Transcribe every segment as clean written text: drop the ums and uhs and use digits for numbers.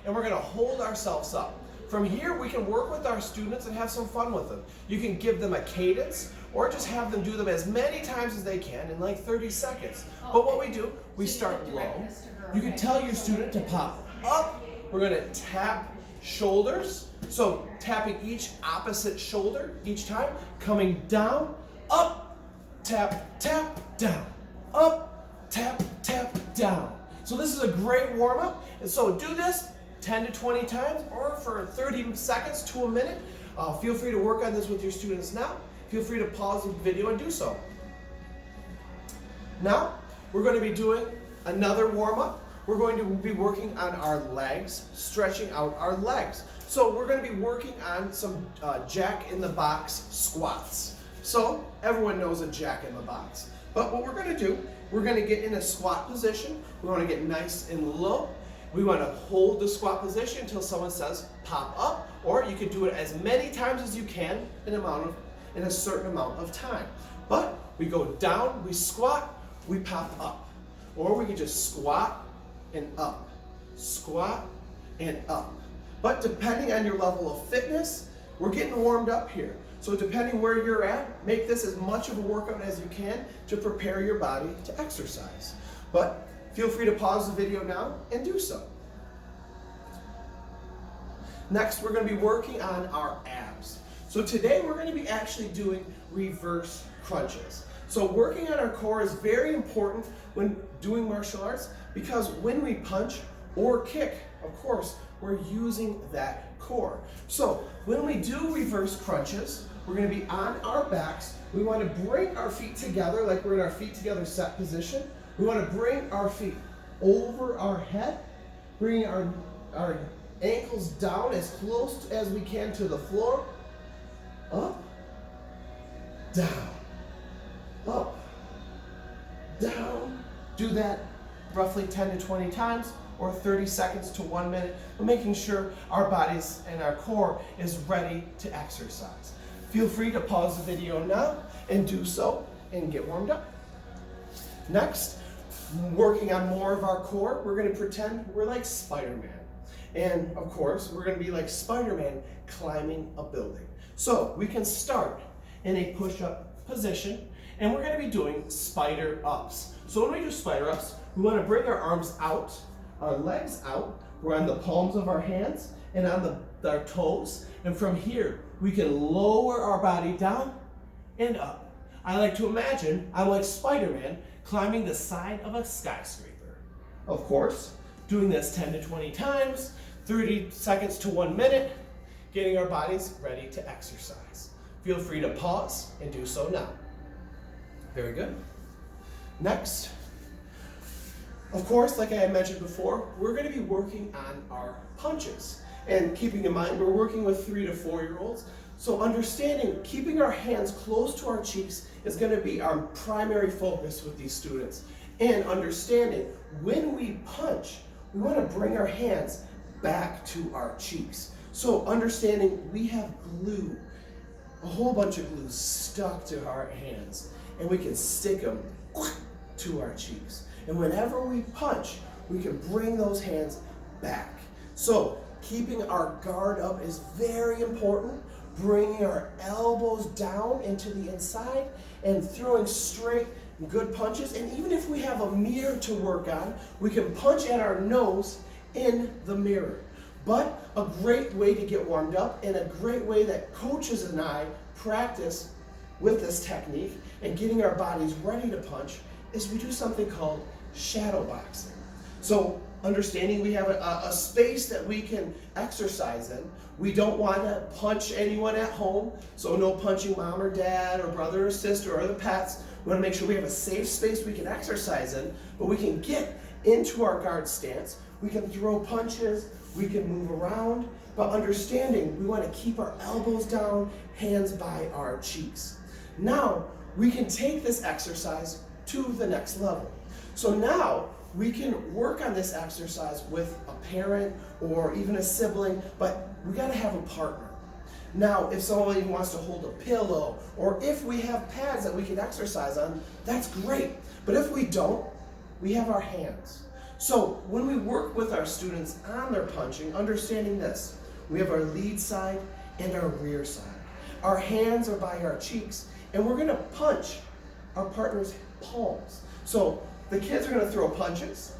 and we're gonna hold ourselves up. From here, we can work with our students and have some fun with them. You can give them a cadence or just have them do them as many times as they can in like 30 seconds. But what we do, we start low. You can tell your student to pop up. We're gonna tap shoulders. So tapping each opposite shoulder each time, coming down, up, tap, tap, down, up, tap, tap, down. So this is a great warm-up. And so do this 10 to 20 times or for 30 seconds to a minute. Feel free to work on this with your students now. Feel free to pause the video and do so. Now, we're going to be doing another warm-up. We're going to be working on our legs, stretching out our legs. So we're going to be working on some jack-in-the-box squats. So everyone knows a jack-in-the-box. But what we're going to do, we're going to get in a squat position. We want to get nice and low. We want to hold the squat position until someone says pop up, or you can do it as many times as you can in a certain amount of time. But we go down, we squat, we pop up. Or we can just squat and up, squat and up. But depending on your level of fitness, we're getting warmed up here. So depending where you're at, make this as much of a workout as you can to prepare your body to exercise. But feel free to pause the video now and do so. Next, we're going to be working on our abs. So today we're going to be actually doing reverse crunches. So working on our core is very important when doing martial arts because when we punch or kick, of course, we're using that core. So when we do reverse crunches, we're going to be on our backs. We want to bring our feet together like we're in our feet together set position. We want to bring our feet over our head, bringing our ankles down as close as we can to the floor. Up, down, up, down. Do that roughly 10 to 20 times or 30 seconds to 1 minute, but making sure our bodies and our core is ready to exercise. Feel free to pause the video now and do so and get warmed up. Next, working on more of our core, we're going to pretend we're like Spider-Man. And of course, we're going to be like Spider-Man climbing a building. So we can start in a push-up position, and we're going to be doing spider ups. So when we do spider ups, we want to bring our arms out, our legs out. We're on the palms of our hands and on our toes. And from here, we can lower our body down and up. I like to imagine I'm like Spider-Man climbing the side of a skyscraper. Of course, doing this 10 to 20 times, 30 seconds to 1 minute, getting our bodies ready to exercise. Feel free to pause and do so now. Very good. Next, of course, like I had mentioned before, we're going to be working on our punches. And keeping in mind, we're working with 3 to 4-year-olds. So understanding, keeping our hands close to our cheeks is going to be our primary focus with these students. And understanding, when we punch, we want to bring our hands back to our cheeks. So understanding we have glue, a whole bunch of glue stuck to our hands, and we can stick them to our cheeks. And whenever we punch, we can bring those hands back. So keeping our guard up is very important, bringing our elbows down into the inside and throwing straight good punches. And even if we have a mirror to work on, we can punch at our nose in the mirror. But a great way to get warmed up and a great way that coaches and I practice with this technique and getting our bodies ready to punch is we do something called shadow boxing. So understanding we have a space that we can exercise in. We don't want to punch anyone at home, so no punching mom or dad or brother or sister or the pets. We want to make sure we have a safe space we can exercise in, but we can get into our guard stance. We can throw punches, we can move around, but understanding we want to keep our elbows down, hands by our cheeks. Now, we can take this exercise to the next level. So now, we can work on this exercise with a parent or even a sibling, but we got to have a partner. Now, if somebody wants to hold a pillow, or if we have pads that we can exercise on, that's great. But if we don't, we have our hands. So when we work with our students on their punching, understanding this, we have our lead side and our rear side. Our hands are by our cheeks, and we're going to punch our partner's palms. So the kids are going to throw punches,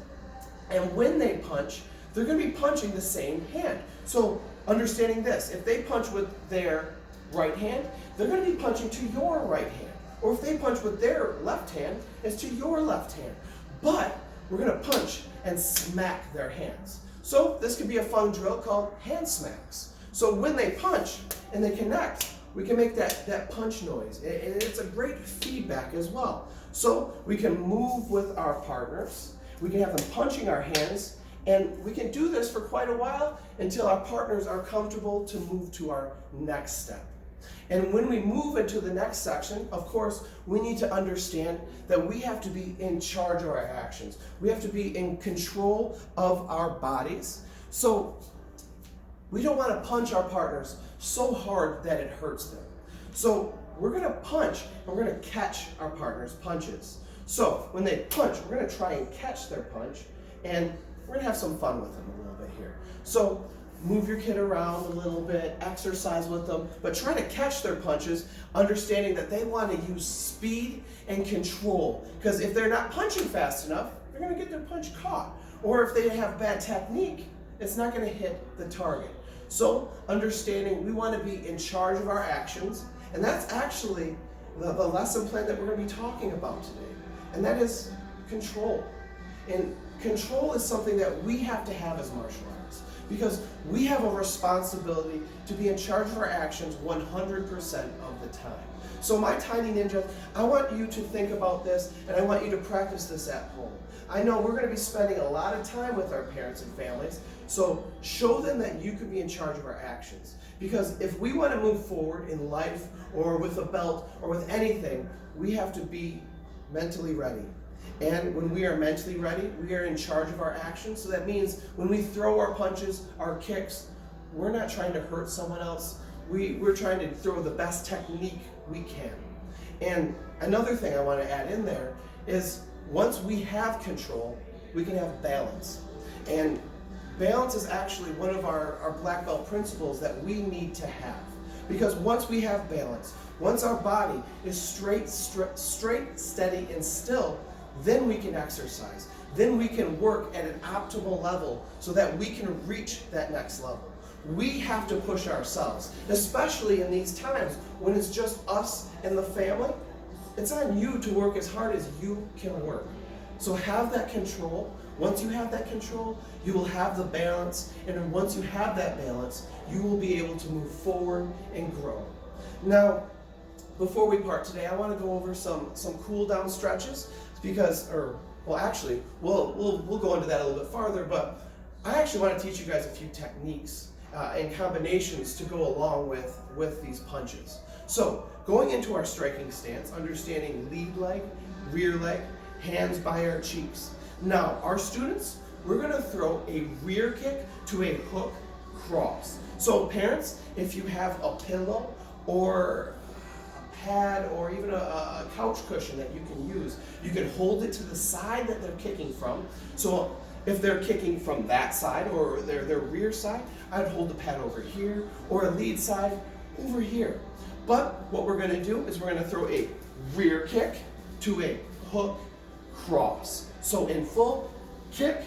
and when they punch, they're going to be punching the same hand. So understanding this, if they punch with their right hand, they're going to be punching to your right hand. Or if they punch with their left hand, it's to your left hand. But we're going to punch and smack their hands. So this could be a fun drill called hand smacks. So when they punch and they connect, we can make that punch noise. And it's a great feedback as well. So we can move with our partners. We can have them punching our hands. And we can do this for quite a while until our partners are comfortable to move to our next step. And when we move into the next section, of course, we need to understand that we have to be in charge of our actions. We have to be in control of our bodies. So we don't want to punch our partners so hard that it hurts them. So we're going to punch and we're going to catch our partner's punches. So when they punch, we're going to try and catch their punch, and we're going to have some fun with them a little bit here. So move your kid around a little bit, exercise with them, but try to catch their punches, understanding that they want to use speed and control. Because if they're not punching fast enough, they're going to get their punch caught. Or if they have bad technique, it's not going to hit the target. So understanding we want to be in charge of our actions, and that's actually the lesson plan that we're going to be talking about today. And that is control. And control is something that we have to have as martial artists, because we have a responsibility to be in charge of our actions 100% of the time. So my tiny ninja, I want you to think about this, and I want you to practice this at home. I know we're going to be spending a lot of time with our parents and families, so show them that you can be in charge of our actions. Because if we want to move forward in life or with a belt or with anything, we have to be mentally ready. And when we are mentally ready, we are in charge of our actions. So that means when we throw our punches, our kicks, we're not trying to hurt someone else. We're trying to throw the best technique we can. And another thing I want to add in there is once we have control, we can have balance. And balance is actually one of our black belt principles that we need to have. Because once we have balance, once our body is straight, steady, and still, then we can exercise. Then we can work at an optimal level so that we can reach that next level. We have to push ourselves, especially in these times when it's just us and the family. It's on you to work as hard as you can work. So have that control. Once you have that control, you will have the balance. And then once you have that balance, you will be able to move forward and grow. Now, before we part today, I want to go over some cool down stretches because, we'll go into that a little bit farther, but I actually want to teach you guys a few techniques and combinations to go along with these punches. So going into our striking stance, understanding lead leg, rear leg, hands by our cheeks. Now, our students, we're going to throw a rear kick to a hook cross. So parents, if you have a pillow or a pad or even a couch cushion that you can use, you can hold it to the side that they're kicking from. So if they're kicking from that side or their rear side, I'd hold the pad over here, or a lead side over here. But what we're going to do is we're going to throw a rear kick to a hook cross. So in full, kick,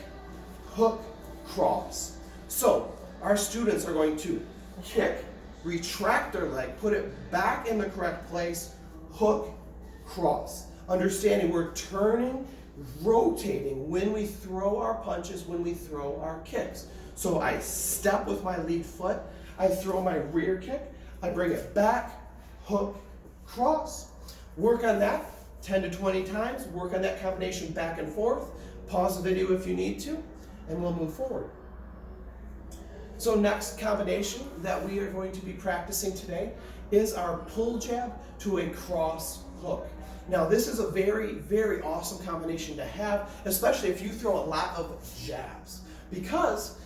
hook, cross. So our students are going to kick, retract their leg, put it back in the correct place, hook, cross. Understanding we're turning, rotating when we throw our punches, when we throw our kicks. So I step with my lead foot, I throw my rear kick, I bring it back, hook, cross. Work on that 10 to 20 times, work on that combination back and forth. Pause the video if you need to, and we'll move forward. So next combination that we are going to be practicing today is our pull jab to a cross hook. Now this is a very, very awesome combination to have, especially if you throw a lot of jabs. Because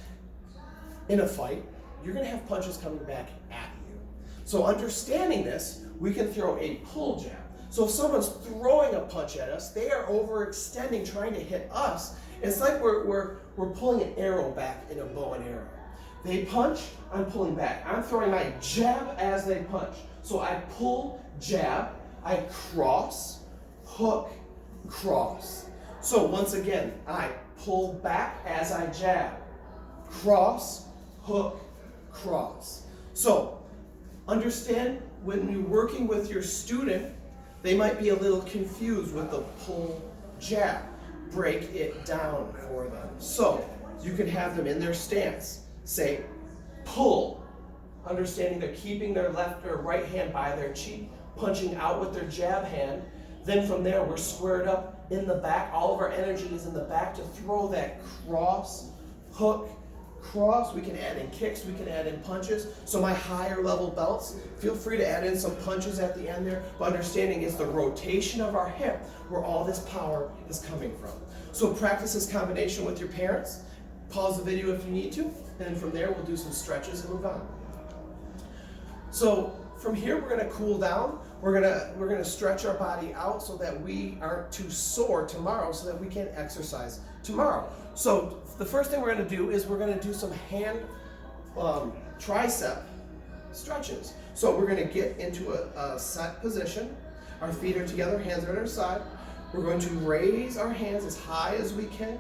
in a fight, you're going to have punches coming back at you. So understanding this, we can throw a pull jab. So if someone's throwing a punch at us, they are overextending, trying to hit us, It's like we're pulling an arrow back in a bow and arrow. They punch, I'm pulling back. I'm throwing my jab as they punch. So I pull, jab, I cross, hook, cross. So once again, I pull back as I jab, cross, hook, cross. So understand when you're working with your student, they might be a little confused with the pull, jab. Break it down for them. So you can have them in their stance. Say, pull, understanding they're keeping their left or right hand by their cheek, punching out with their jab hand. Then from there, we're squared up in the back. All of our energy is in the back to throw that cross, hook, cross. We can add in kicks, we can add in punches. So my higher level belts, feel free to add in some punches at the end there, but understanding is the rotation of our hip where all this power is coming from. So practice this combination with your parents. Pause the video if you need to, and then from there we'll do some stretches and move on. So from here we're gonna cool down. We're gonna stretch our body out so that we aren't too sore tomorrow, so that we can exercise tomorrow. So the first thing we're gonna do is we're gonna do some hand tricep stretches. So we're gonna get into a set position. Our feet are together, hands are at our side. We're going to raise our hands as high as we can.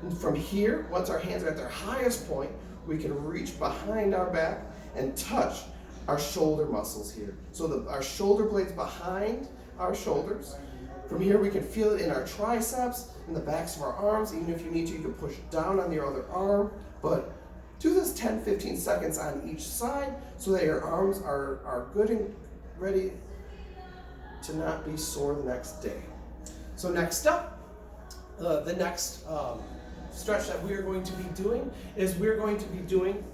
And from here, once our hands are at their highest point, we can reach behind our back and touch our shoulder muscles here. So our shoulder blades behind our shoulders. From here, we can feel it in our triceps, in the backs of our arms. Even if you need to, you can push down on your other arm. But do this 10-15 seconds on each side so that your arms are good and ready to not be sore the next day. So next up, the next stretch that we are going to be doing is we're going to be doing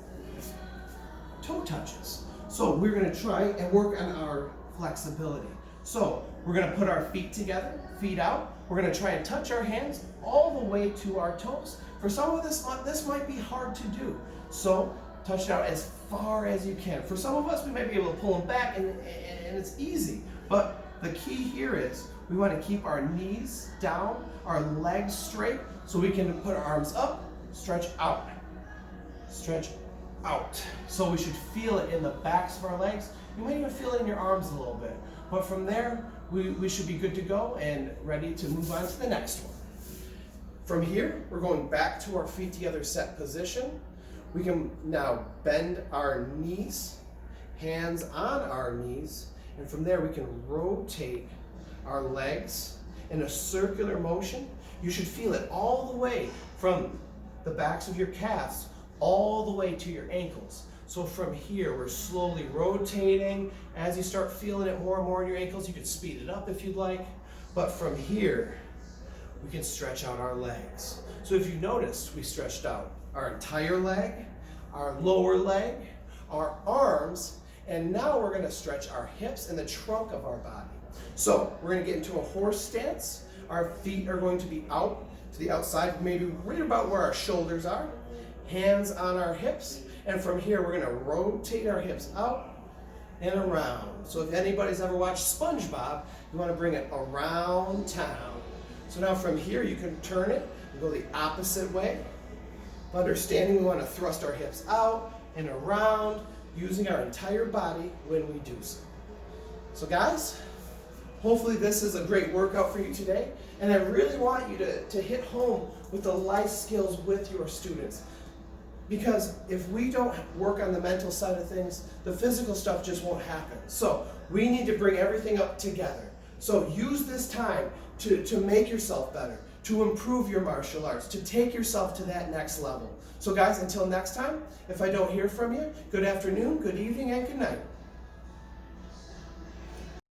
toe touches. So we're going to try and work on our flexibility. So we're going to put our feet together, feet out. We're going to try and touch our hands all the way to our toes. For some of this might be hard to do. So touch it out as far as you can. For some of us, we might be able to pull them back and it's easy. But the key here is we want to keep our knees down, our legs straight, so we can put our arms up, stretch out, stretch out. So we should feel it in the backs of our legs. You might even feel it in your arms a little bit. But from there, we should be good to go and ready to move on to the next one. From here, we're going back to our feet together set position. We can now bend our knees, hands on our knees, and from there we can rotate our legs in a circular motion. You should feel it all the way from the backs of your calves all the way to your ankles. So from here, we're slowly rotating. As you start feeling it more and more in your ankles, you can speed it up if you'd like. But from here, we can stretch out our legs. So if you noticed, we stretched out our entire leg, our lower leg, our arms, and now we're gonna stretch our hips and the trunk of our body. So we're gonna get into a horse stance. Our feet are going to be out to the outside, maybe right about where our shoulders are. Hands on our hips. And from here, we're gonna rotate our hips out and around. So if anybody's ever watched SpongeBob, you wanna bring it around town. So now from here, you can turn it and go the opposite way. Understanding we wanna thrust our hips out and around, using our entire body when we do so. So guys, hopefully this is a great workout for you today. And I really want you to hit home with the life skills with your students. Because if we don't work on the mental side of things, the physical stuff just won't happen. So we need to bring everything up together. So use this time to make yourself better, to improve your martial arts, to take yourself to that next level. So guys, until next time, if I don't hear from you, good afternoon, good evening, and good night.